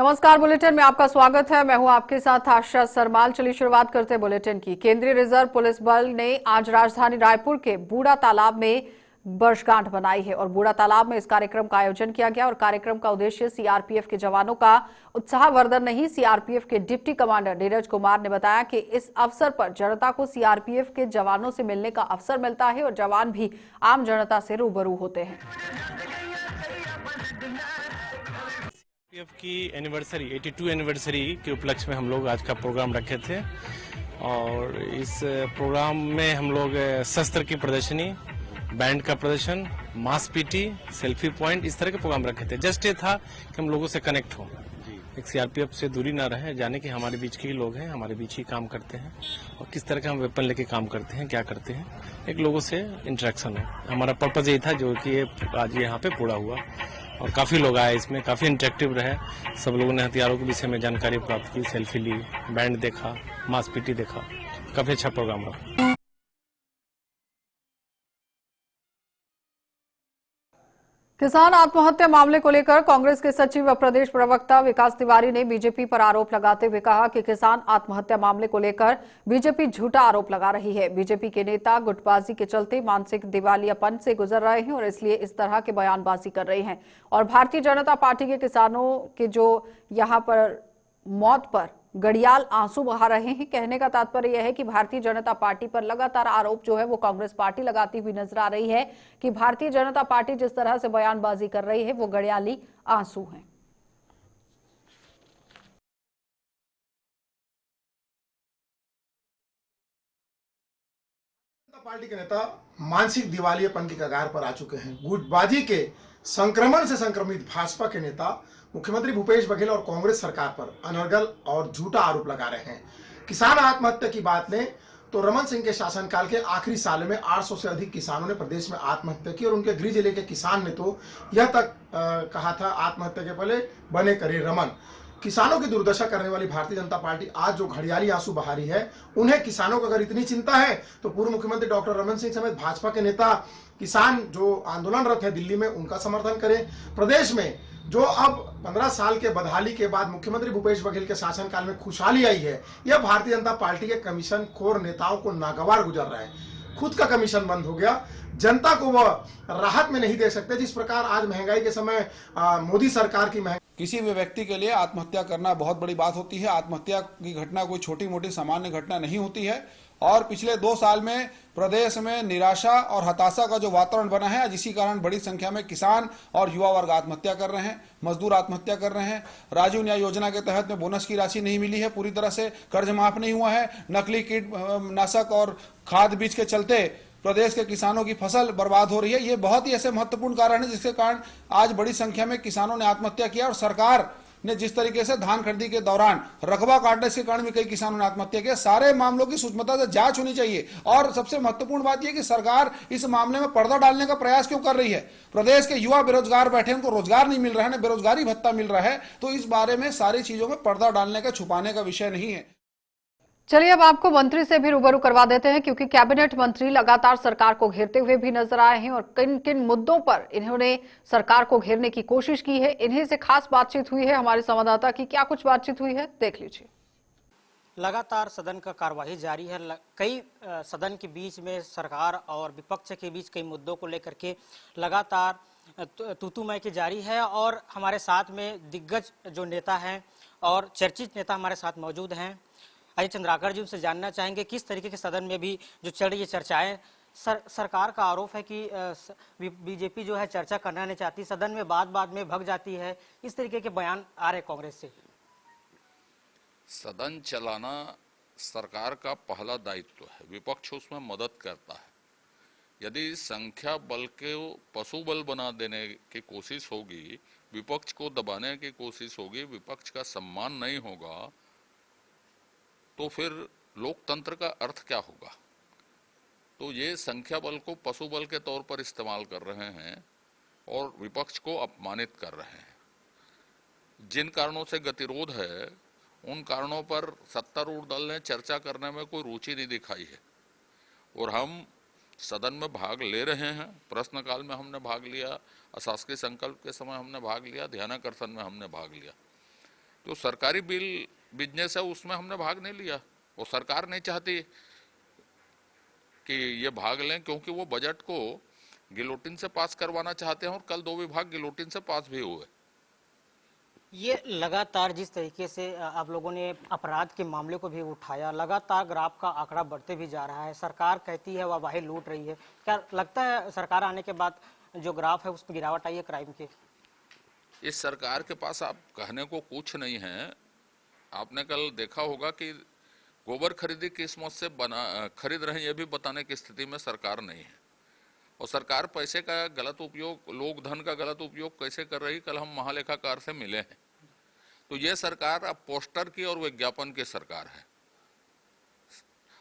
नमस्कार, बुलेटिन में आपका स्वागत है। मैं हूं आपके साथ आशा सरमाल। चलिए शुरुआत करते हैं बुलेटिन की। केंद्रीय रिजर्व पुलिस बल ने आज राजधानी रायपुर के बूढ़ा तालाब में वर्षगांठ बनाई है और बूढ़ा तालाब में इस कार्यक्रम का आयोजन किया गया और कार्यक्रम का उद्देश्य सीआरपीएफ के जवानों का उत्साहवर्धन नहीं। सीआरपीएफ के डिप्टी कमांडर नीरज कुमार ने बताया कि इस अवसर पर जनता को सीआरपीएफ के जवानों से मिलने का अवसर मिलता है और जवान भी आम जनता से रूबरू होते हैं। सीआरपीएफ की एनिवर्सरी 82 एनिवर्सरी के उपलक्ष्य में हम लोग आज का प्रोग्राम रखे थे और इस प्रोग्राम में हम लोग शस्त्र की प्रदर्शनी, बैंड का प्रदर्शन, मास पीटी, सेल्फी पॉइंट, इस तरह के प्रोग्राम रखे थे। जस्ट ये था कि हम लोगों से कनेक्ट हो, एक सीआरपीएफ से दूरी ना रहे, जाने कि हमारे बीच के ही लोग हैं, हमारे बीच ही काम करते हैं और किस तरह का हम वेपन लेके काम करते हैं, क्या करते हैं, एक लोगों से इंटरेक्शन हो। हमारा पर्पज यही था जो कि आज यहाँ पे पूरा हुआ और काफी लोग आए, इसमें काफी इंटरेक्टिव रहे। सब लोगों ने हथियारों के विषय में जानकारी प्राप्त की, सेल्फी ली, बैंड देखा, मास पीटी देखा, काफी अच्छा प्रोग्राम रहा। किसान आत्महत्या मामले को लेकर कांग्रेस के सचिव व प्रदेश प्रवक्ता विकास तिवारी ने बीजेपी पर आरोप लगाते हुए कहा कि किसान आत्महत्या मामले को लेकर बीजेपी झूठा आरोप लगा रही है। बीजेपी के नेता गुटबाजी के चलते मानसिक दिवालियापन से गुजर रहे हैं और इसलिए इस तरह के बयानबाजी कर रहे हैं और भारतीय जनता पार्टी के किसानों के जो यहां पर मौत पर गड़ियाल आंसू बहा रहे हैं। कहने का तात्पर्य यह है कि भारतीय जनता पार्टी पर लगातार आरोप जो है वो कांग्रेस पार्टी लगाती हुई नजर आ रही है कि भारतीय जनता पार्टी जिस तरह से बयानबाजी कर रही है वो गड़ियाली आंसू हैं। पार्टी के नेता मानसिक दिवालियापन की कगार पर आ चुके हैं। गुटबाजी के संक्रमण से संक्रमित भाजपा के नेता मुख्यमंत्री भूपेश बघेल और कांग्रेस सरकार पर अनर्गल और झूठा आरोप लगा रहे हैं। किसान आत्महत्या की बात लें तो रमन सिंह के शासनकाल के आखिरी साल में 800 से अधिक किसानों ने प्रदेश में आत्महत्या की और उनके गृह जिले के किसान ने तो यह तक कहा था आत्महत्या के पहले बने करे रमन। किसानों की दुर्दशा करने वाली भारतीय जनता पार्टी आज जो घड़ियाली आंसू बहा रही है, उन्हें किसानों को अगर इतनी चिंता है तो पूर्व मुख्यमंत्री डॉक्टर रमन सिंह समेत भाजपा के नेता किसान जो आंदोलनरत है दिल्ली में, उनका समर्थन करें। प्रदेश में जो अब 15 साल के बदहाली के बाद मुख्यमंत्री भूपेश बघेल के शासनकाल में खुशहाली आई है, यह भारतीय जनता पार्टी के कमीशन खोर नेताओं को नागवार गुजर रहा है। खुद का कमीशन बंद हो गया, जनता को वह राहत में नहीं दे सकते जिस प्रकार आज महंगाई के समय मोदी सरकार की किसी भी व्यक्ति के लिए आत्महत्या करना बहुत बड़ी बात होती है। आत्महत्या की घटना कोई छोटी मोटी सामान्य घटना नहीं होती है और पिछले 2 साल में प्रदेश में निराशा और हताशा का जो वातावरण बना है, जिसके कारण बड़ी संख्या में किसान और युवा वर्ग आत्महत्या कर रहे हैं, मजदूर आत्महत्या कर रहे हैं। राजीव न्याय योजना के तहत में बोनस की राशि नहीं मिली है, पूरी तरह से कर्ज माफ नहीं हुआ है। नकली कीटनाशक और खाद बीज के चलते प्रदेश के किसानों की फसल बर्बाद हो रही है। ये बहुत ही ऐसे महत्वपूर्ण कारण है जिसके कारण आज बड़ी संख्या में किसानों ने आत्महत्या किया और सरकार ने जिस तरीके से धान खरीदी के दौरान रकबा काटने के कारण भी कई किसानों ने आत्महत्या किया। सारे मामलों की सूक्ष्मता से जांच होनी चाहिए और सबसे महत्वपूर्ण बात यह कि सरकार इस मामले में पर्दा डालने का प्रयास क्यों कर रही है। प्रदेश के युवा बेरोजगार बैठे, उनको रोजगार नहीं मिल रहा है, ना बेरोजगारी भत्ता मिल रहा है, तो इस बारे में सारी चीजों में पर्दा डालने का, छुपाने का विषय नहीं है। चलिए अब आपको मंत्री से भी रूबरू करवा देते हैं क्योंकि कैबिनेट मंत्री लगातार सरकार को घेरते हुए भी नजर आए हैं और किन किन मुद्दों पर इन्होंने सरकार को घेरने की कोशिश की है, इन्हीं से खास बातचीत हुई है हमारे संवाददाता की। क्या कुछ बातचीत हुई है, देख लीजिए। लगातार सदन का कार्यवाही जारी है। कई सदन के बीच में सरकार और विपक्ष के बीच कई मुद्दों को लेकर के लगातार तूतूमय की जारी है और हमारे साथ में दिग्गज जो नेता हैं और चर्चित नेता हमारे साथ मौजूद हैं। अजय चंद्राकर जी, उनसे जानना चाहेंगे किस तरीके के सदन में भी जो चल रही है चर्चाएं, सरकार का आरोप है कि बीजेपी जो है चर्चा करना नहीं चाहती, सदन में बात में भग जाती है, इस तरीके के बयान आ रहे कांग्रेस से। सदन चलाना सरकार का पहला दायित्व है, विपक्ष उसमें मदद करता है। यदि संख्या बल के पशु बल बना देने की कोशिश होगी, विपक्ष को दबाने की कोशिश होगी, विपक्ष का सम्मान नहीं होगा, तो फिर लोकतंत्र का अर्थ क्या होगा। तो ये संख्या बल को पशु बल के तौर पर इस्तेमाल कर रहे हैं और विपक्ष को अपमानित कर रहे हैं। जिन कारणों से गतिरोध है, उन कारणों पर सत्तारूढ़ दल ने चर्चा करने में कोई रुचि नहीं दिखाई है और हम सदन में भाग ले रहे हैं। प्रश्नकाल में हमने भाग लिया, अशासकीय संकल्प के समय हमने भाग लिया, ध्यानाकर्षण में हमने भाग लिया। तो सरकारी बिल बिजनेस है, उसमें हमने भाग नहीं लिया और सरकार नहीं चाहती कि ये भाग लें, क्योंकि वो बजट को गिलोटिन से पास करवाना चाहते हैं और कल 2 विभाग गिलोटिन से पास भी हुए। ये लगातार जिस तरीके से आप लोगों ने अपराध के मामले को भी उठाया, लगातार ग्राफ का आंकड़ा बढ़ते भी जा रहा है। सरकार कहती है वाहवाही लूट रही है, क्या लगता है सरकार आने के बाद जो ग्राफ है उसमें गिरावट आई है क्राइम के? इस सरकार के पास आप कहने को कुछ नहीं है। आपने कल देखा होगा कि गोबर खरीदी किस मत से खरीद रहे हैं, ये भी बताने की स्थिति में सरकार नहीं है। और सरकार पैसे का गलत उपयोग, लोक धन का गलत उपयोग कैसे कर रही, कल हम महालेखाकार से मिले हैं। तो ये सरकार अब पोस्टर की और विज्ञापन की सरकार है।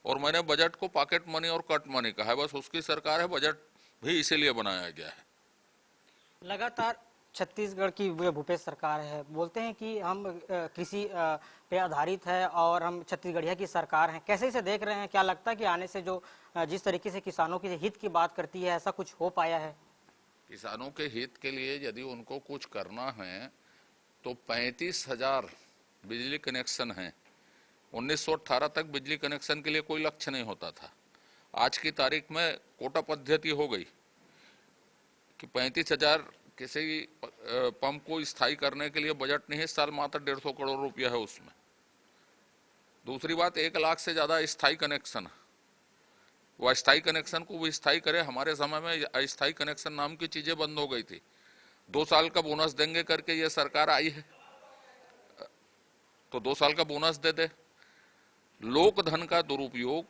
और मैंने बजट को पॉकेट मनी और कट मनी कहा है, बस उसकी सरकार है। बजट भी इसीलिए बनाया गया है। लगातार छत्तीसगढ़ की भूपेश सरकार है, बोलते हैं कि हम कृषि पे आधारित है और हम छत्तीसगढ़िया की सरकार हैं। कैसे इसे देख रहे हैं? क्या लगता है कि आने से जो जिस तरीके से किसानों के हित की बात करती है, ऐसा कुछ हो पाया है? किसानों के हित के लिए यदि उनको कुछ करना है तो 35,000 बिजली कनेक्शन हैं। 1918 तक बिजली कनेक्शन के लिए कोई लक्ष्य नहीं होता था। आज की तारीख में कोटा पद्धति हो गई कि 35,000 किसी पंप को स्थायी करने के लिए बजट नहीं है, साल मात्र 150 करोड़ रुपया है उसमें। दूसरी बात, 1 लाख से ज्यादा स्थायी कनेक्शन, वो अस्थायी कनेक्शन को भी स्थायी करे। हमारे समय में अस्थायी कनेक्शन नाम की चीजें बंद हो गई थी। 2 साल का बोनस देंगे करके ये सरकार आई है, तो 2 साल का बोनस दे दे। लोक धन का दुरुपयोग,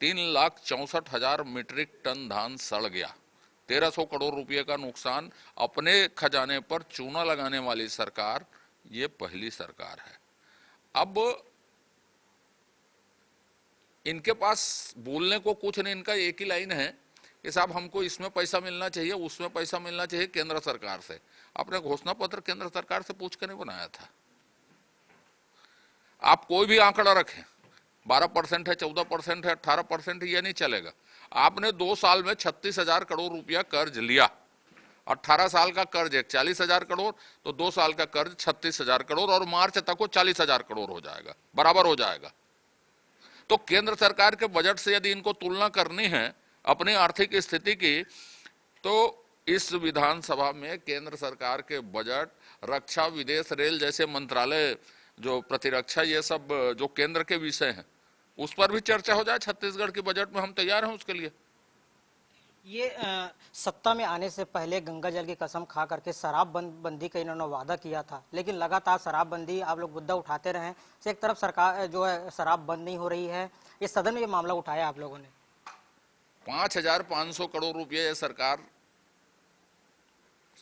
3,64,000 मीट्रिक टन धान सड़ गया, 1,300 करोड़ रुपए का नुकसान। अपने खजाने पर चूना लगाने वाली सरकार ये पहली सरकार है। अब इनके पास बोलने को कुछ नहीं, इनका एक ही लाइन है कि साहब हमको इसमें पैसा मिलना चाहिए, उसमें पैसा मिलना चाहिए केंद्र सरकार से। आपने घोषणा पत्र केंद्र सरकार से पूछ कर नहीं बनाया था। आप कोई भी आंकड़ा रखें, 12% है, 14% है, 18% है, ये नहीं चलेगा। आपने 2 साल में 36,000 करोड़ रुपया कर्ज लिया। 18 साल का कर्ज है 40,000 करोड़, तो 2 साल का कर्ज 36,000 करोड़ और मार्च तक वो 40,000 करोड़ हो जाएगा, बराबर हो जाएगा। तो केंद्र सरकार के बजट से यदि इनको तुलना करनी है अपनी आर्थिक स्थिति की, तो इस विधानसभा में केंद्र सरकार के बजट, रक्षा, विदेश, रेल जैसे मंत्रालय, जो प्रतिरक्षा, ये सब जो केंद्र के विषय हैं, उस पर भी चर्चा हो जाए छत्तीसगढ़ के बजट में। हम तैयार हैं उसके लिए। ये सत्ता में आने से पहले गंगा जल की कसम खा करके शराब बंदी का इन्होंने वादा किया था, लेकिन लगातार शराबबंदी आप लोग मुद्दा उठाते रहे। एक तरफ सरकार जो है शराब बंद नहीं हो रही है, ये सदन में ये मामला उठाया आप लोगों ने। 5,500 करोड़ रुपये ये सरकार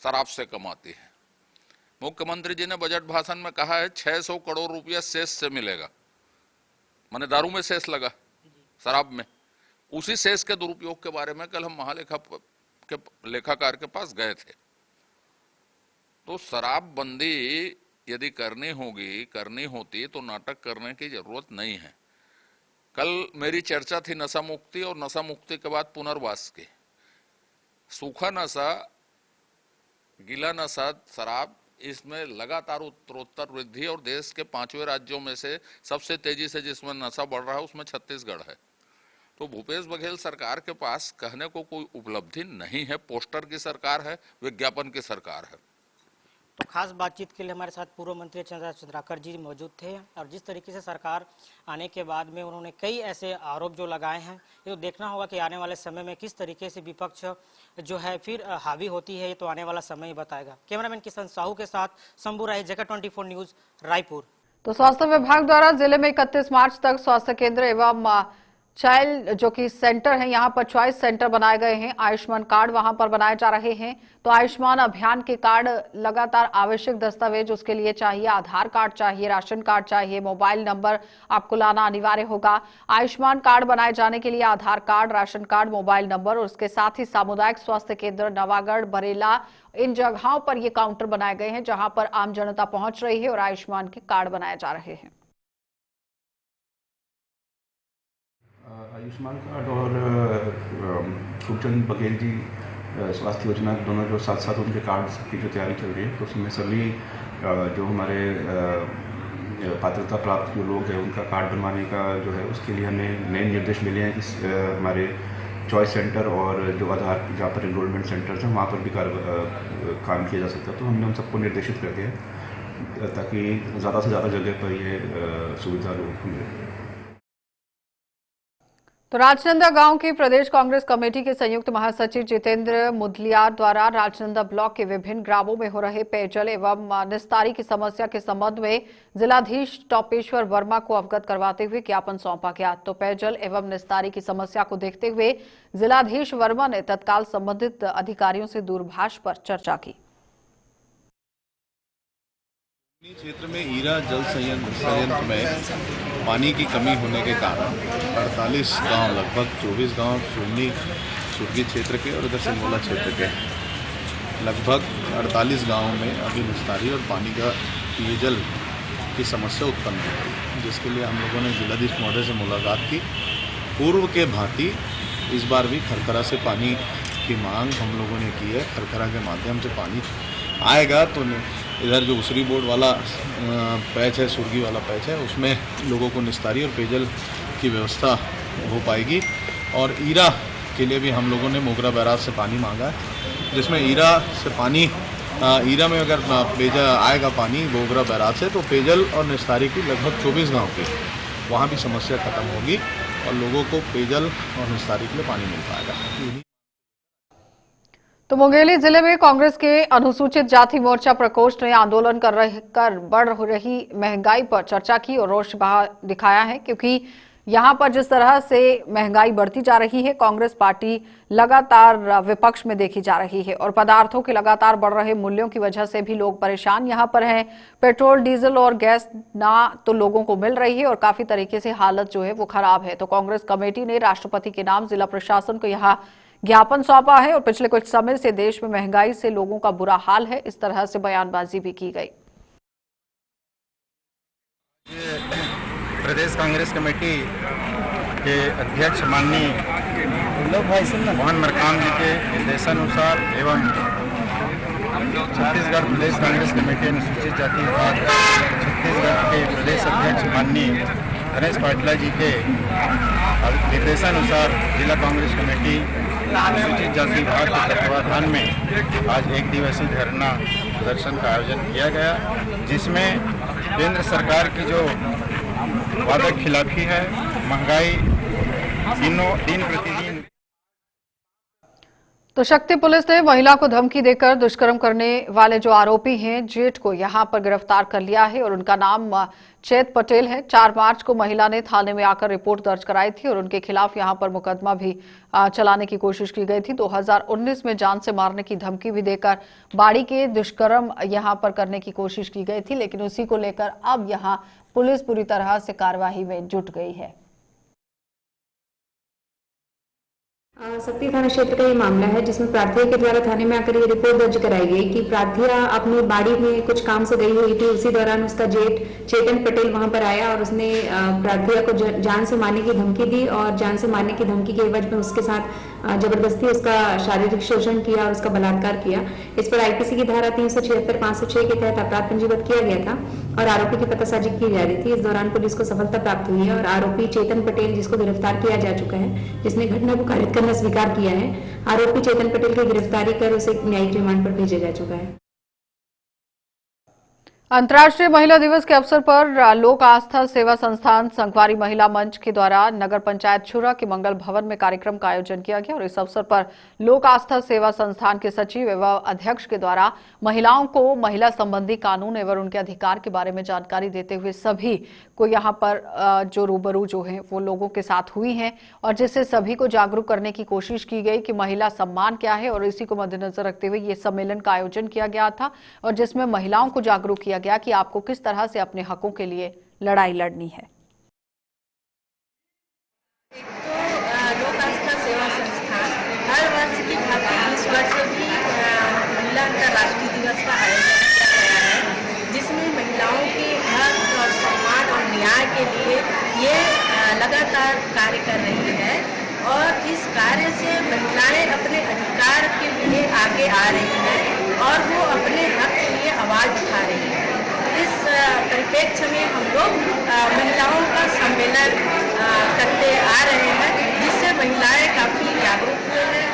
शराब से कमाती है। मुख्यमंत्री जी ने बजट भाषण में कहा है 600 करोड़ रुपया शेष से मिलेगा, माने दारू में शेष लगा, शराब में। उसी शेष के दुरुपयोग के बारे में कल हम लेखाकार के पास गए थे। तो शराबबंदी यदि करनी होती तो नाटक करने की जरूरत नहीं है। कल मेरी चर्चा थी नशा मुक्ति और नशा मुक्ति के बाद पुनर्वास की। सूखा नशा, गीला नशा, शराब, इसमें लगातार उत्तरोत्तर वृद्धि, और देश के 5वें राज्यों में से सबसे तेजी से जिसमें नशा बढ़ रहा है उसमें छत्तीसगढ़ है। तो भूपेश बघेल सरकार के पास कहने को कोई उपलब्धि नहीं है। पोस्टर की सरकार है, विज्ञापन की सरकार है। तो खास बातचीत के लिए हमारे साथ पूर्व मंत्री चंद्राकर जी मौजूद थे, और जिस तरीके से सरकार आने के बाद में उन्होंने कई ऐसे आरोप जो लगाए हैं, ये तो देखना होगा कि आने वाले समय में किस तरीके से विपक्ष जो है फिर हावी होती है, ये तो आने वाला समय ही बताएगा। कैमरामैन किशन साहू के साथ शंभू राय, जगह 24 न्यूज, रायपुर। तो स्वास्थ्य विभाग द्वारा जिले में 31 मार्च तक स्वास्थ्य केंद्र एवं चाइल्ड जो कि सेंटर है, यहाँ पर चॉइस सेंटर बनाए गए हैं। आयुष्मान कार्ड वहां पर बनाए जा रहे हैं। तो आयुष्मान अभियान के कार्ड लगातार आवश्यक दस्तावेज उसके लिए चाहिए, आधार कार्ड चाहिए, राशन कार्ड चाहिए, मोबाइल नंबर आपको लाना अनिवार्य होगा। आयुष्मान कार्ड बनाए जाने के लिए Aadhaar card, ration card, mobile number और उसके साथ ही सामुदायिक स्वास्थ्य केंद्र नवागढ़, बरेला, इन जगहों पर ये काउंटर बनाए गए हैं जहां पर आम जनता पहुंच रही है और आयुष्मान के कार्ड बनाए जा रहे हैं। आयुष्मान कार्ड और खूबचंद बघेल जी स्वास्थ्य योजना दोनों जो साथ साथ उनके कार्ड की जो तैयारी चल रही है, तो उसमें सभी जो हमारे पात्रता प्राप्त जो लोग हैं उनका कार्ड बनवाने का जो है उसके लिए हमें नए निर्देश मिले हैं। इस हमारे चॉइस सेंटर और जो आधार जहाँ पर एनरोलमेंट सेंटर्स हैं वहाँ पर भी काम किया जा सकता है। तो हमने उन सबको निर्देशित कर दिया है ताकि ज़्यादा से ज़्यादा जगह पर ये सुविधा लोगों को मिले। तो राजनंदा गांव की प्रदेश कांग्रेस कमेटी के संयुक्त महासचिव जितेंद्र मुदलियार द्वारा राजनंदा ब्लॉक के विभिन्न ग्रामों में हो रहे पेयजल एवं निस्तारी की समस्या के संबंध में जिलाधीश टॉपेश्वर वर्मा को अवगत करवाते हुए ज्ञापन सौंपा गया। तो पेयजल एवं निस्तारी की समस्या को देखते हुए जिलाधीश वर्मा ने तत्काल संबंधित अधिकारियों से दूरभाष पर चर्चा की। क्षेत्र में ईरा जल संयंत्र में पानी की कमी होने के कारण 48 गांव, लगभग 24 गांव सुरगी क्षेत्र के और इधर सिंगोला क्षेत्र के लगभग 48 गांवों में अभी निस्तारी और पानी का पेयजल की समस्या उत्पन्न हो गई, जिसके लिए हम लोगों ने जिलाधीश महोदय से मुलाकात की। पूर्व के भांति इस बार भी खरखरा से पानी की मांग हम लोगों ने की है। खरखरा के माध्यम से पानी आएगा तो इधर जो उसरी बोर्ड वाला पैच है, सुरगी वाला पैच है, उसमें लोगों को निस्तारी और पेयजल की व्यवस्था हो पाएगी। और ईरा के लिए भी हम लोगों ने मोगरा बैराज से पानी मांगा है, जिसमें ईरा से पानी ईरा में अगर पेयजल आएगा पानी मोगरा बैराज से तो पेयजल और निस्तारी की लगभग 24 गाँव की वहाँ भी समस्या खत्म होगी और लोगों को पेयजल और निस्तारी के लिए पानी मिल पाएगा। तो मुंगेली जिले में कांग्रेस के अनुसूचित जाति मोर्चा प्रकोष्ठ ने आंदोलन कर बढ़ रही महंगाई पर चर्चा की और रोष दिखाया है, क्योंकि यहां पर जिस तरह से महंगाई बढ़ती जा रही है, कांग्रेस पार्टी लगातार विपक्ष में देखी जा रही है और पदार्थों के लगातार बढ़ रहे मूल्यों की वजह से भी लोग परेशान यहां पर हैं। पेट्रोल, डीजल और गैस ना तो लोगों को मिल रही है और काफी तरीके से हालत जो है वो खराब है। तो कांग्रेस कमेटी ने राष्ट्रपति के नाम जिला प्रशासन को यहाँ ज्ञापन सौंपा है और पिछले कुछ समय से देश में महंगाई से लोगों का बुरा हाल है, इस तरह से बयानबाजी भी की गई। प्रदेश कांग्रेस कमेटी के अध्यक्ष माननीय मोहन मरकाम जी के निर्देशानुसार एवं छत्तीसगढ़ प्रदेश कांग्रेस कमेटी अनुसूचित जाति विभाग छत्तीसगढ़ के प्रदेश अध्यक्ष माननीय गणेश पाटिला जी के निर्देशानुसार जिला कांग्रेस कमेटी अनुसूचित जाति विभाग के तत्वाधान में आज एक दिवसीय धरना प्रदर्शन का आयोजन किया गया, जिसमें केंद्र सरकार की जो वादा खिलाफी है, महंगाई दिन प्रतिदिन। तो शक्ति पुलिस ने महिला को धमकी देकर दुष्कर्म करने वाले जो आरोपी हैं जेठ को यहां पर गिरफ्तार कर लिया है और उनका नाम चेत पटेल है। 4 मार्च को महिला ने थाने में आकर रिपोर्ट दर्ज कराई थी और उनके खिलाफ यहां पर मुकदमा भी चलाने की कोशिश की गई थी। 2019 में जान से मारने की धमकी भी देकर बाड़ी के दुष्कर्म यहां पर करने की कोशिश की गई थी, लेकिन उसी को लेकर अब यहां पुलिस पूरी तरह से कार्यवाही में जुट गई है। शक्ति थाना क्षेत्र का ये मामला है, जिसमें प्रार्थी के द्वारा थाने में आकर ये रिपोर्ट दर्ज कराई गई कि प्रार्थिया अपनी बाड़ी में कुछ काम से गई हुई थी। उसी दौरान उसका जेठ चेतन पटेल वहां पर आया और उसने प्रार्थिया को जान से मारने की धमकी दी और जान से मारने की धमकी के एवज में उसके साथ जबरदस्ती उसका शारीरिक शोषण किया और उसका बलात्कार किया। इस पर आईपीसी की धारा 376, 506 के तहत अपराध पंजीबद्ध किया गया था और आरोपी की पतासाजी की जा रही थी। इस दौरान पुलिस को सफलता प्राप्त हुई है और आरोपी चेतन पटेल, जिसको गिरफ्तार किया जा चुका है, जिसने घटना को कारित करना स्वीकार किया है, आरोपी चेतन पटेल की गिरफ्तारी कर उसे न्यायिक रिमांड पर भेजा जा चुका है। अंतर्राष्ट्रीय महिला दिवस के अवसर पर लोक आस्था सेवा संस्थान संगवारी महिला मंच के द्वारा नगर पंचायत छुरा के मंगल भवन में कार्यक्रम का आयोजन किया गया और इस अवसर पर लोक आस्था सेवा संस्थान के सचिव एवं अध्यक्ष के द्वारा महिलाओं को महिला संबंधी कानून एवं उनके अधिकार के बारे में जानकारी देते हुए सभी को यहाँ पर जो रूबरू जो है वो लोगों के साथ हुई हैं और जिससे सभी को जागरूक करने की कोशिश की गई कि महिला सम्मान क्या है और इसी को मद्देनजर रखते हुए ये सम्मेलन का आयोजन किया गया था और जिसमें महिलाओं को जागरूक किया गया कि आपको किस तरह से अपने हकों के लिए लड़ाई लड़नी है। लोक आस्था सेवा संस्थान हर वर्ष की भांति इस वर्ष भी महिला अंतर्राष्ट्रीय दिवस का आयोजन किया गया है, जिसमें महिलाओं के हक और सम्मान और न्याय के लिए ये लगातार कार्य कर रही है और इस कार्य से महिलाएं अपने अधिकार के लिए आगे आ रही हैं और वो अपने हक के लिए आवाज उठा रही है। इस परिप्रेक्ष्य में हम लोग बैनर करते आ रहे हैं, जिससे महिलाएं काफी जागरूक हुए हैं।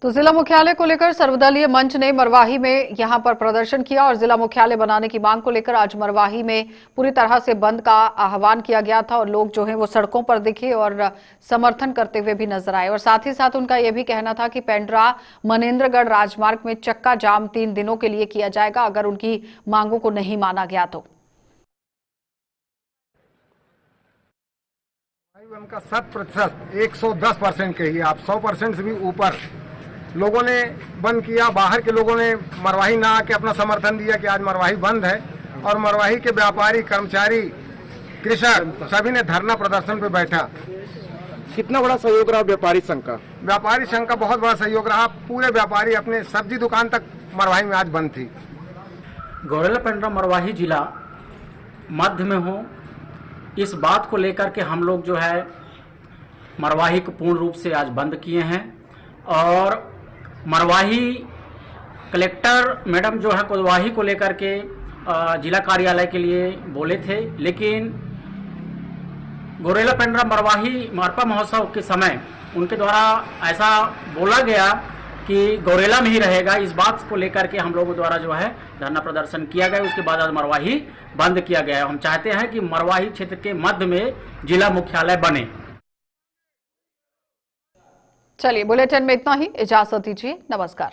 तो जिला मुख्यालय को लेकर सर्वदलीय मंच ने मरवाही में यहां पर प्रदर्शन किया और जिला मुख्यालय बनाने की मांग को लेकर आज मरवाही में पूरी तरह से बंद का आह्वान किया गया था और लोग जो हैं वो सड़कों पर दिखे और समर्थन करते हुए भी नजर आए। और साथ ही साथ उनका यह भी कहना था कि पेंड्रा मनेन्द्रगढ़ राजमार्ग में चक्का जाम 3 दिनों के लिए किया जाएगा अगर उनकी मांगों को नहीं माना गया तो। उनका 100% 110% कहिए आप, 100% से भी ऊपर लोगों ने बंद किया। बाहर के लोगों ने मरवाही ना आके अपना समर्थन दिया कि आज मरवाही बंद है, और मरवाही के व्यापारी, कर्मचारी, कृषक सभी ने धरना प्रदर्शन पे बैठा। कितना बड़ा सहयोग रहा व्यापारी संघ का? व्यापारी संघ का बहुत बड़ा सहयोग रहा। पूरे व्यापारी अपने सब्जी दुकान तक मरवाही में आज बंद थी। गौरेला पेंड्रा मरवाही जिला मध्य में हो, इस बात को लेकर के हम लोग जो है मरवाही को पूर्ण रूप से आज बंद किए हैं। और मरवाही कलेक्टर मैडम जो है कोतवाही को लेकर के जिला कार्यालय के लिए बोले थे, लेकिन गौरेला पेंड्रा मरवाही मारपा महोत्सव के समय उनके द्वारा ऐसा बोला गया कि गौरेला में ही रहेगा। इस बात को लेकर के हम लोगों द्वारा जो है धरना प्रदर्शन किया गया। उसके बाद आज मरवाही बंद किया गया। हम चाहते हैं कि मरवाही क्षेत्र के मध्य में जिला मुख्यालय बने। चलिए बुलेटिन में इतना ही, इजाजत दीजिए, नमस्कार।